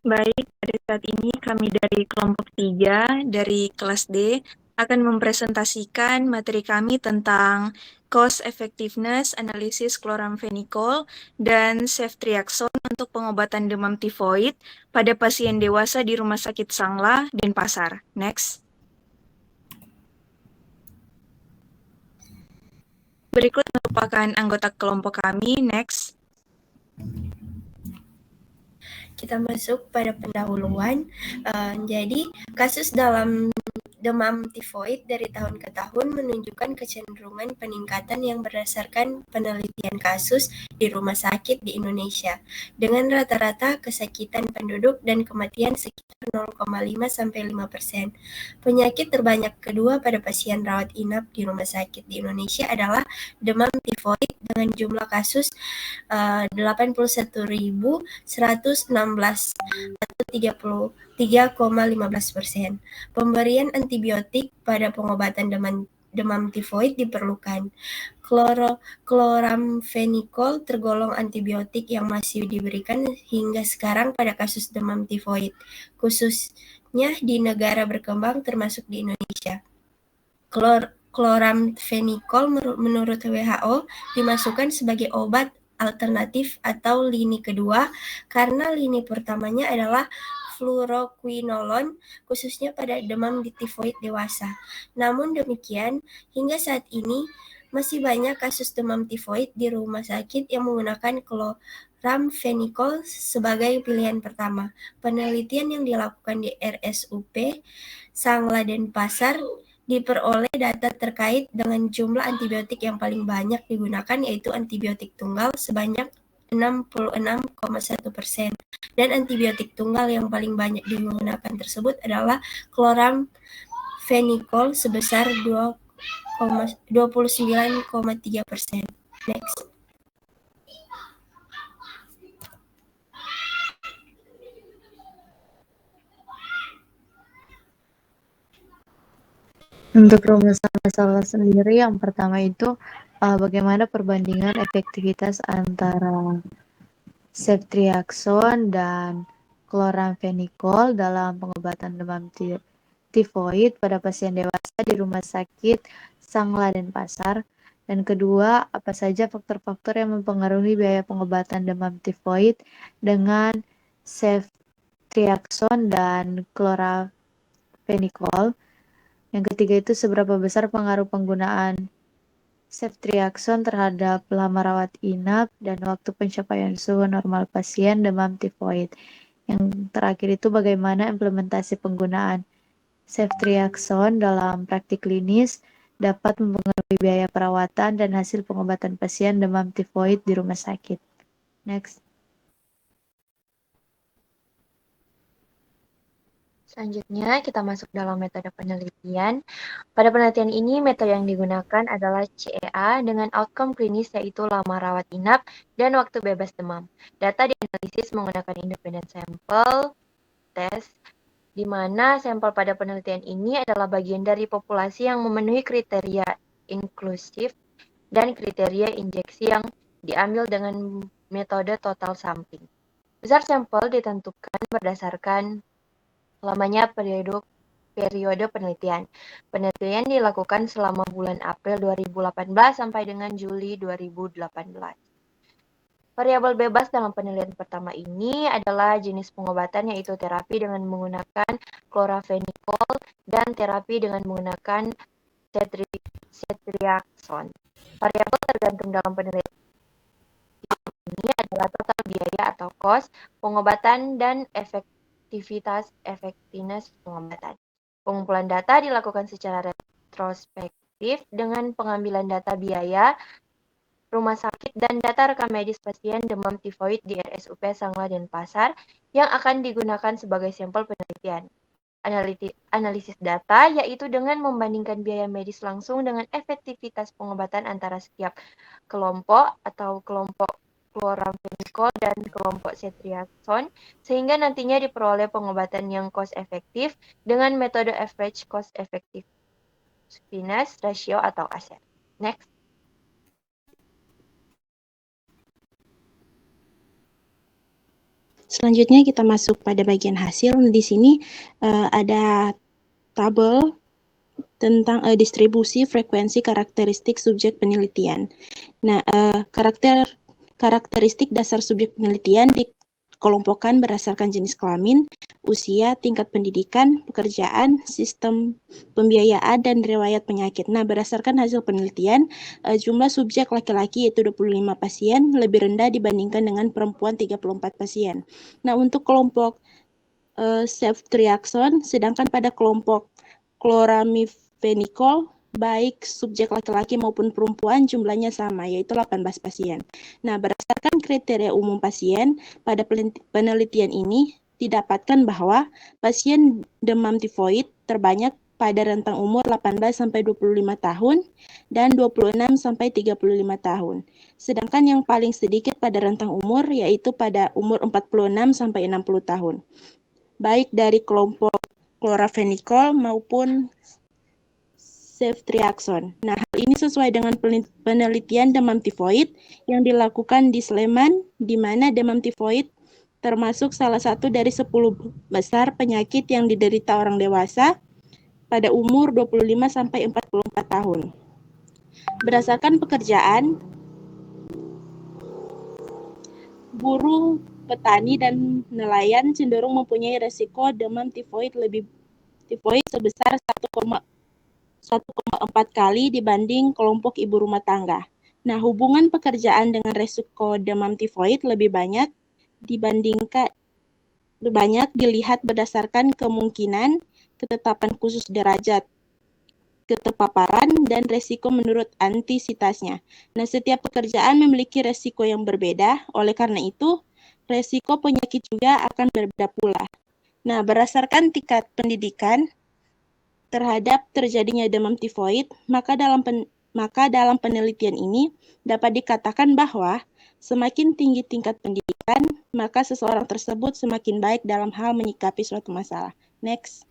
Baik, pada saat ini kami dari kelompok 3 dari kelas D akan mempresentasikan materi kami tentang cost effectiveness analisis chloramphenicol dan ceftriaxone untuk pengobatan demam tifoid pada pasien dewasa di Rumah Sakit Sangla, Denpasar. Next. Berikut merupakan anggota kelompok kami. Next. Kita masuk pada pendahuluan. Jadi kasus dalam demam tifoid dari tahun ke tahun menunjukkan kecenderungan peningkatan yang berdasarkan penelitian kasus di rumah sakit di Indonesia, dengan rata-rata kesakitan penduduk dan kematian sekitar 0,5-5%. Penyakit terbanyak kedua pada pasien rawat inap di rumah sakit di Indonesia adalah demam tifoid dengan jumlah kasus 81.116 atau 33,15%. Pemberian antibiotik pada pengobatan demam tifoid diperlukan. Chloramphenicol tergolong antibiotik yang masih diberikan hingga sekarang pada kasus demam tifoid, khususnya di negara berkembang termasuk di Indonesia. Chloramphenicol menurut WHO dimasukkan sebagai obat alternatif atau lini kedua karena lini pertamanya adalah fluoroquinolone khususnya pada demam tifoid dewasa. Namun demikian, hingga saat ini masih banyak kasus demam tifoid di rumah sakit yang menggunakan chloramphenicol sebagai pilihan pertama. Penelitian yang dilakukan di RSUP Sangla Denpasar diperoleh data terkait dengan jumlah antibiotik yang paling banyak digunakan, yaitu antibiotik tunggal sebanyak 66,1%, dan antibiotik tunggal yang paling banyak digunakan tersebut adalah chloramphenicol sebesar 29,3%. Next. Untuk rumusan masalah sendiri, yang pertama itu bagaimana perbandingan efektivitas antara ceftriaxone dan chloramphenicol dalam pengobatan demam tifoid pada pasien dewasa di Rumah Sakit Sangla Denpasar. Dan kedua, apa saja faktor-faktor yang mempengaruhi biaya pengobatan demam tifoid dengan ceftriaxone dan chloramphenicol. Yang ketiga itu seberapa besar pengaruh penggunaan ceftriaxone terhadap lama rawat inap dan waktu pencapaian suhu normal pasien demam tifoid. Yang terakhir itu bagaimana implementasi penggunaan ceftriaxone dalam praktik klinis dapat mempengaruhi biaya perawatan dan hasil pengobatan pasien demam tifoid di rumah sakit. Next. Selanjutnya, kita masuk dalam metode penelitian. Pada penelitian ini, metode yang digunakan adalah CEA dengan outcome klinis yaitu lama rawat inap dan waktu bebas demam. Data dianalisis menggunakan independent sample test, di mana sampel pada penelitian ini adalah bagian dari populasi yang memenuhi kriteria inklusif dan kriteria injeksi yang diambil dengan metode total sampling. Besar sampel ditentukan berdasarkan lamanya periode penelitian. Penelitian dilakukan selama bulan April 2018 sampai dengan Juli 2018. Variabel bebas dalam penelitian pertama ini adalah jenis pengobatan, yaitu terapi dengan menggunakan chloramphenicol dan terapi dengan menggunakan ceftriaxone. Variabel tergantung dalam penelitian ini adalah total biaya atau cost pengobatan dan effectiveness pengobatan. Pengumpulan data dilakukan secara retrospektif dengan pengambilan data biaya rumah sakit dan data rekam medis pasien demam tifoid di RSUP Sangla Denpasar yang akan digunakan sebagai sampel penelitian. Analisis data yaitu dengan membandingkan biaya medis langsung dengan efektivitas pengobatan antara setiap kelompok atau kelompok chloramphenicol dan kelompok ceftriaxone, sehingga nantinya diperoleh pengobatan yang cost efektif dengan metode average cost effectiveness ratio atau ACER. Next. Selanjutnya kita masuk pada bagian hasil. Di sini ada tabel tentang distribusi frekuensi karakteristik subjek penelitian. Nah, karakteristik dasar subjek penelitian dikelompokkan berdasarkan jenis kelamin, usia, tingkat pendidikan, pekerjaan, sistem pembiayaan, dan riwayat penyakit. Nah, berdasarkan hasil penelitian, jumlah subjek laki-laki yaitu 25 pasien lebih rendah dibandingkan dengan perempuan 34 pasien. Nah, untuk kelompok ceftriaxone, sedangkan pada kelompok chloramiphenicol, baik subjek laki-laki maupun perempuan jumlahnya sama, yaitu 18 pasien. Nah, berdasarkan kriteria umum pasien, pada penelitian ini didapatkan bahwa pasien demam tifoid terbanyak pada rentang umur 18-25 tahun dan 26-35 tahun. Sedangkan yang paling sedikit pada rentang umur yaitu pada umur 46-60 tahun. Baik dari kelompok chloramphenicol maupun ceftriaxone. Nah, hal ini sesuai dengan penelitian demam tifoid yang dilakukan di Sleman, di mana demam tifoid termasuk salah satu dari 10 besar penyakit yang diderita orang dewasa pada umur 25-44 tahun. Berdasarkan pekerjaan, buruh, petani, dan nelayan cenderung mempunyai resiko demam tifoid sebesar 1,4 kali dibanding kelompok ibu rumah tangga. Nah, hubungan pekerjaan dengan resiko demam tifoid lebih banyak dilihat berdasarkan kemungkinan ketetapan khusus derajat keterpaparan dan resiko menurut antisitasnya. Nah, setiap pekerjaan memiliki resiko yang berbeda, oleh karena itu resiko penyakit juga akan berbeda pula. Nah, berdasarkan tingkat pendidikan terhadap terjadinya demam tifoid, maka dalam penelitian ini dapat dikatakan bahwa semakin tinggi tingkat pendidikan, maka seseorang tersebut semakin baik dalam hal menyikapi suatu masalah. Next.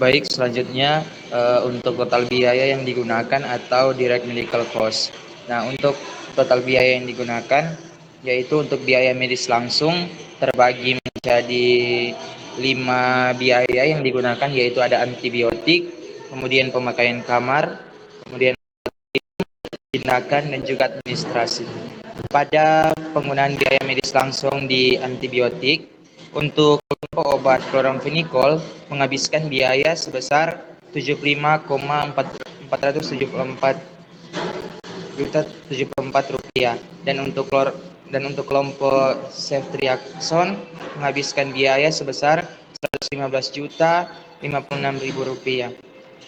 Baik, selanjutnya untuk total biaya yang digunakan atau direct medical cost. Nah, untuk total biaya yang digunakan yaitu untuk biaya medis langsung terbagi menjadi 5 biaya yang digunakan, yaitu ada antibiotik, kemudian pemakaian kamar, kemudian tindakan, dan juga administrasi. Pada penggunaan biaya medis langsung di antibiotik, untuk kelompok obat chloramphenicol menghabiskan biaya sebesar 75,474 juta 74 rupiah, dan untuk kelompok ceftriaxone menghabiskan biaya sebesar 115 juta 56 ribu rupiah.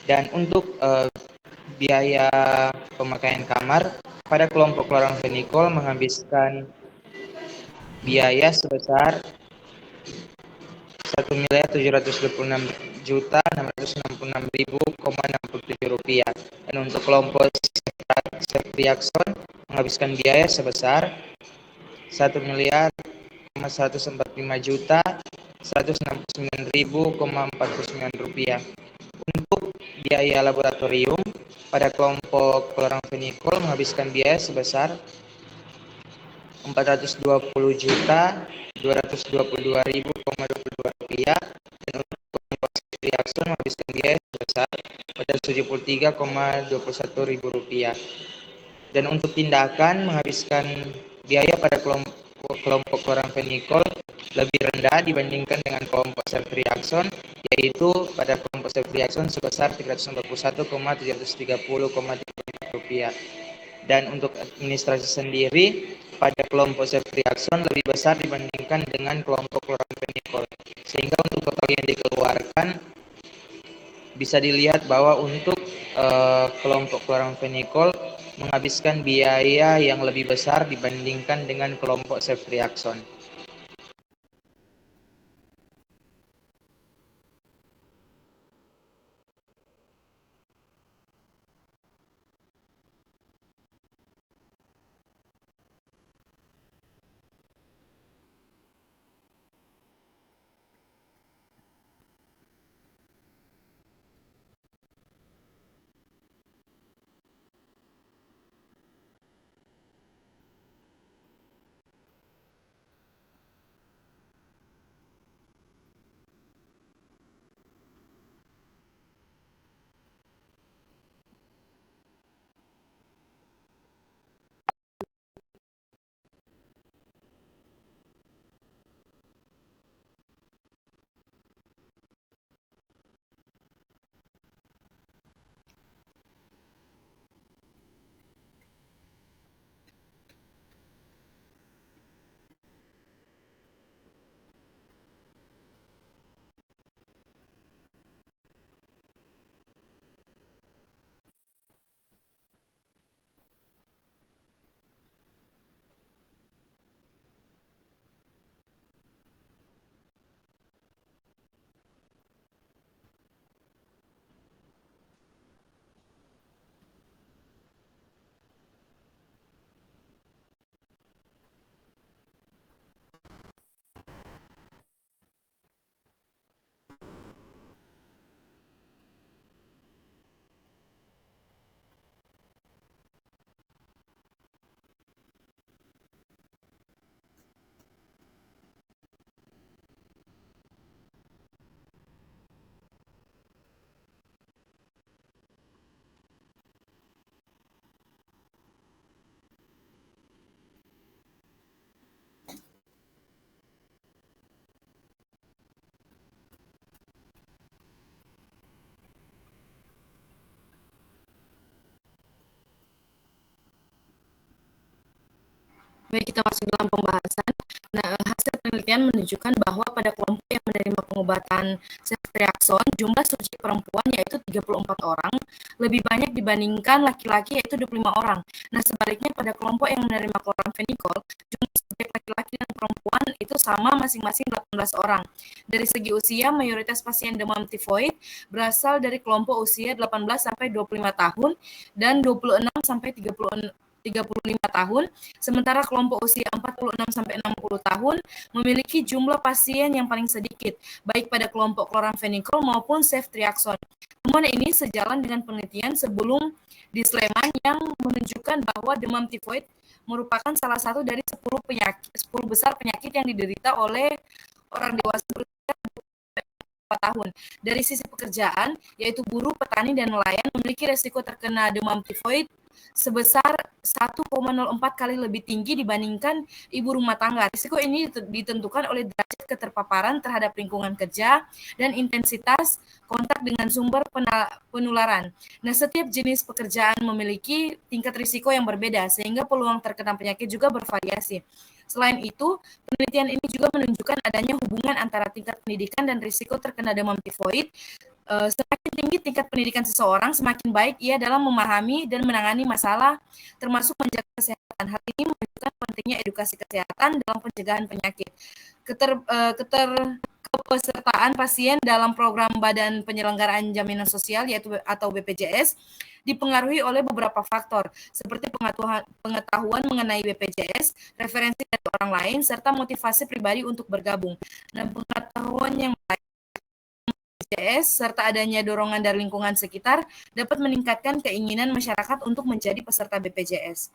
Dan untuk biaya pemakaian kamar pada kelompok chloramphenicol menghabiskan biaya sebesar 1.726.666.067 rupiah, dan untuk kelompok ceftriaxone menghabiskan biaya sebesar 1.145.169.049 rupiah. Untuk biaya laboratorium pada kelompok chloramphenicol menghabiskan biaya sebesar 420.222.022 rupiah, dan untuk kelompok ceftriaxone menghabiskan biaya sebesar 73,21 ribu rupiah. Dan untuk tindakan menghabiskan biaya pada kelompok chloramphenicol lebih rendah dibandingkan dengan kelompok ceftriaxone, yaitu pada kelompok ceftriaxone sebesar 341,730,3 rupiah. Dan untuk administrasi sendiri pada kelompok ceftriaxone lebih besar dibandingkan dengan kelompok chloramphenicol, sehingga untuk total yang dikeluarkan bisa dilihat bahwa untuk kelompok chloramphenicol menghabiskan biaya yang lebih besar dibandingkan dengan kelompok ceftriaxone. Baik, kita masuk dalam pembahasan. Nah, hasil penelitian menunjukkan bahwa pada kelompok yang menerima pengobatan ceftriaxone, jumlah subjek perempuan yaitu 34 orang, lebih banyak dibandingkan laki-laki yaitu 25 orang. Nah, sebaliknya pada kelompok yang menerima kloramfenikol, jumlah subjek laki-laki dan perempuan itu sama masing-masing 18 orang. Dari segi usia, mayoritas pasien demam tifoid berasal dari kelompok usia 18 sampai 25 tahun dan 26 sampai 35 tahun, sementara kelompok usia 46 sampai 60 tahun memiliki jumlah pasien yang paling sedikit, baik pada kelompok kloramfenikol maupun ceftriaxone. Temuan ini sejalan dengan penelitian sebelum di Sleman yang menunjukkan bahwa demam tifoid merupakan salah satu dari 10 besar penyakit yang diderita oleh orang dewasa berusia 4 tahun. Dari sisi pekerjaan, yaitu buruh, petani, dan nelayan memiliki resiko terkena demam tifoid sebesar 1,04 kali lebih tinggi dibandingkan ibu rumah tangga. Risiko ini ditentukan oleh derajat keterpaparan terhadap lingkungan kerja dan intensitas kontak dengan sumber penularan. Nah, setiap jenis pekerjaan memiliki tingkat risiko yang berbeda, sehingga peluang terkena penyakit juga bervariasi. Selain itu, penelitian ini juga menunjukkan adanya hubungan antara tingkat pendidikan dan risiko terkena demam tifoid. Semakin tinggi tingkat pendidikan seseorang, semakin baik ia dalam memahami dan menangani masalah, termasuk menjaga kesehatan. Hal ini menunjukkan pentingnya edukasi kesehatan dalam pencegahan penyakit. Kepesertaan pasien dalam program Badan Penyelenggaraan Jaminan Sosial yaitu atau BPJS dipengaruhi oleh beberapa faktor seperti pengetahuan mengenai BPJS, referensi dari orang lain, serta motivasi pribadi untuk bergabung. Dan pengetahuan yang baik BPJS serta adanya dorongan dari lingkungan sekitar dapat meningkatkan keinginan masyarakat untuk menjadi peserta BPJS.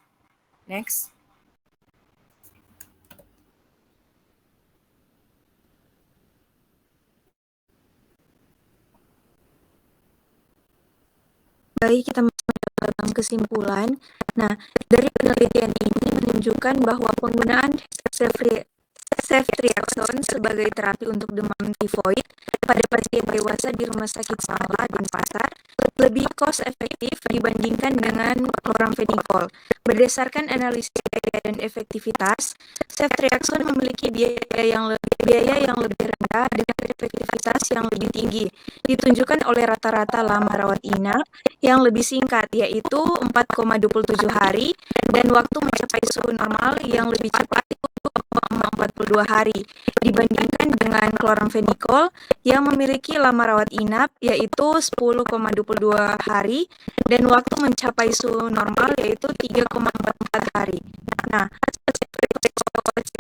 Next. Baik, kita masuk dalam kesimpulan. Nah, dari penelitian ini menunjukkan bahwa penggunaan ceftriaxone sebagai terapi untuk demam tifoid pada pasien dewasa di Rumah Sakit Sanglah dan Pasar lebih cost efektif dibandingkan dengan kloramfenikol. Berdasarkan analisis biaya dan efektivitas, ceftriaxone memiliki biaya yang lebih rendah dengan efektivitas yang lebih tinggi, ditunjukkan oleh rata-rata lama rawat inap yang lebih singkat, yaitu 4,27 hari, dan waktu mencapai suhu normal yang lebih cepat 42 hari dibandingkan dengan kloramfenikol yang memiliki lama rawat inap yaitu 10,22 hari dan waktu mencapai suhu normal yaitu 3,44 hari. Nah,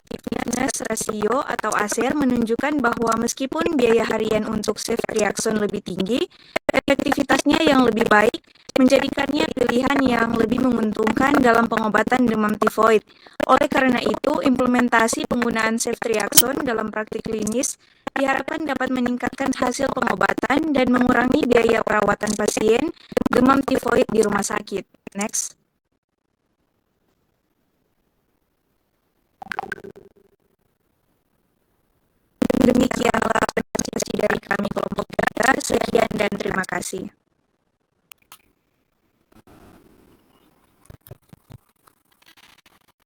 effectiveness ratio atau ASER menunjukkan bahwa meskipun biaya harian untuk ceftriaxone lebih tinggi, efektivitasnya yang lebih baik menjadikannya pilihan yang lebih menguntungkan dalam pengobatan demam tifoid. Oleh karena itu, implementasi penggunaan ceftriaxone dalam praktik klinis diharapkan dapat meningkatkan hasil pengobatan dan mengurangi biaya perawatan pasien demam tifoid di rumah sakit. Next. Demikianlah presentasi dari kami kelompok 3. Sekian dan terima kasih.